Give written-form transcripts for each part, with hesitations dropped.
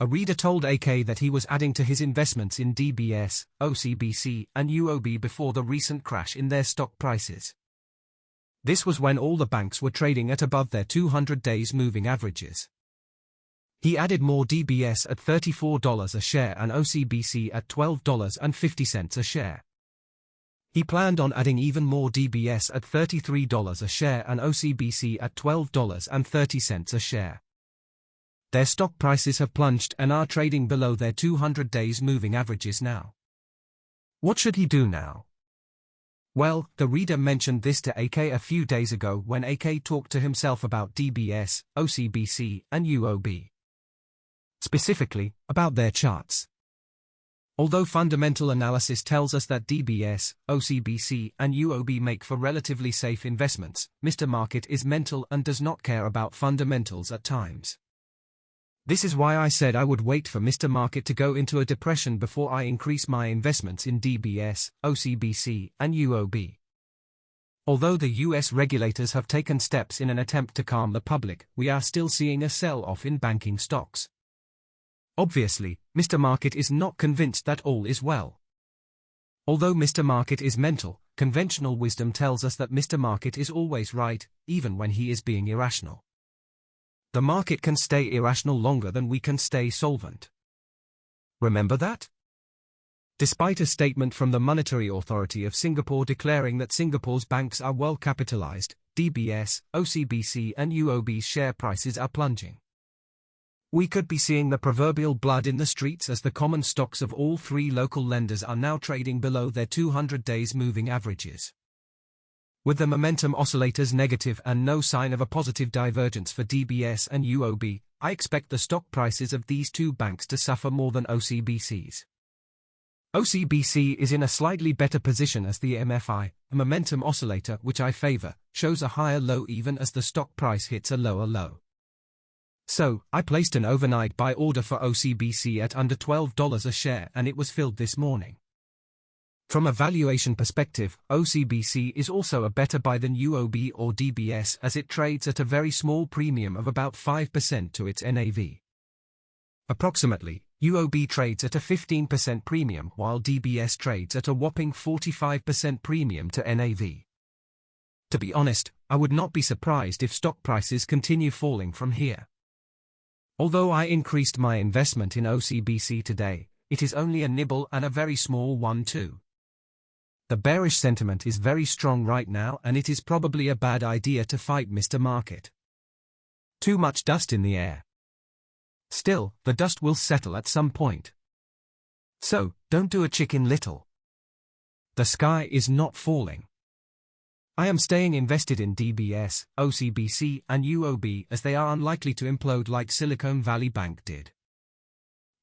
A reader told AK that he was adding to his investments in DBS, OCBC and UOB before the recent crash in their stock prices. This was when all the banks were trading at above their 200 days moving averages. He added more DBS at $34 a share and OCBC at $12.50 a share. He planned on adding even more DBS at $33 a share and OCBC at $12.30 a share. Their stock prices have plunged and are trading below their 200 days moving averages now. What should he do now? Well, the reader mentioned this to AK a few days ago when AK talked to himself about DBS, OCBC and UOB. Specifically, about their charts. Although fundamental analysis tells us that DBS, OCBC and UOB make for relatively safe investments, Mr. Market is mental and does not care about fundamentals at times. This is why I said I would wait for Mr. Market to go into a depression before I increase my investments in DBS, OCBC and UOB. Although the US regulators have taken steps in an attempt to calm the public, we are still seeing a sell-off in banking stocks. Obviously, Mr. Market is not convinced that all is well. Although Mr. Market is mental, conventional wisdom tells us that Mr. Market is always right, even when he is being irrational. The market can stay irrational longer than we can stay solvent. Remember that? Despite a statement from the Monetary Authority of Singapore declaring that Singapore's banks are well capitalized, DBS, OCBC and UOB's share prices are plunging. We could be seeing the proverbial blood in the streets as the common stocks of all three local lenders are now trading below their 200 days moving averages. With the momentum oscillators negative and no sign of a positive divergence for DBS and UOB, I expect the stock prices of these two banks to suffer more than OCBC's. OCBC is in a slightly better position as the MFI, a momentum oscillator which I favor, shows a higher low even as the stock price hits a lower low. So, I placed an overnight buy order for OCBC at under $12 a share and it was filled this morning. From a valuation perspective, OCBC is also a better buy than UOB or DBS as it trades at a very small premium of about 5% to its NAV. Approximately, UOB trades at a 15% premium while DBS trades at a whopping 45% premium to NAV. To be honest, I would not be surprised if stock prices continue falling from here. Although I increased my investment in OCBC today, it is only a nibble and a very small one too. The bearish sentiment is very strong right now and it is probably a bad idea to fight Mr. Market. Too much dust in the air. Still, the dust will settle at some point. So, don't do a Chicken Little. The sky is not falling. I am staying invested in DBS, OCBC and UOB as they are unlikely to implode like Silicon Valley Bank did.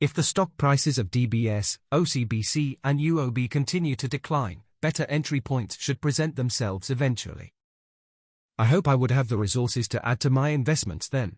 If the stock prices of DBS, OCBC and UOB continue to decline, better entry points should present themselves eventually. I hope I would have the resources to add to my investments then.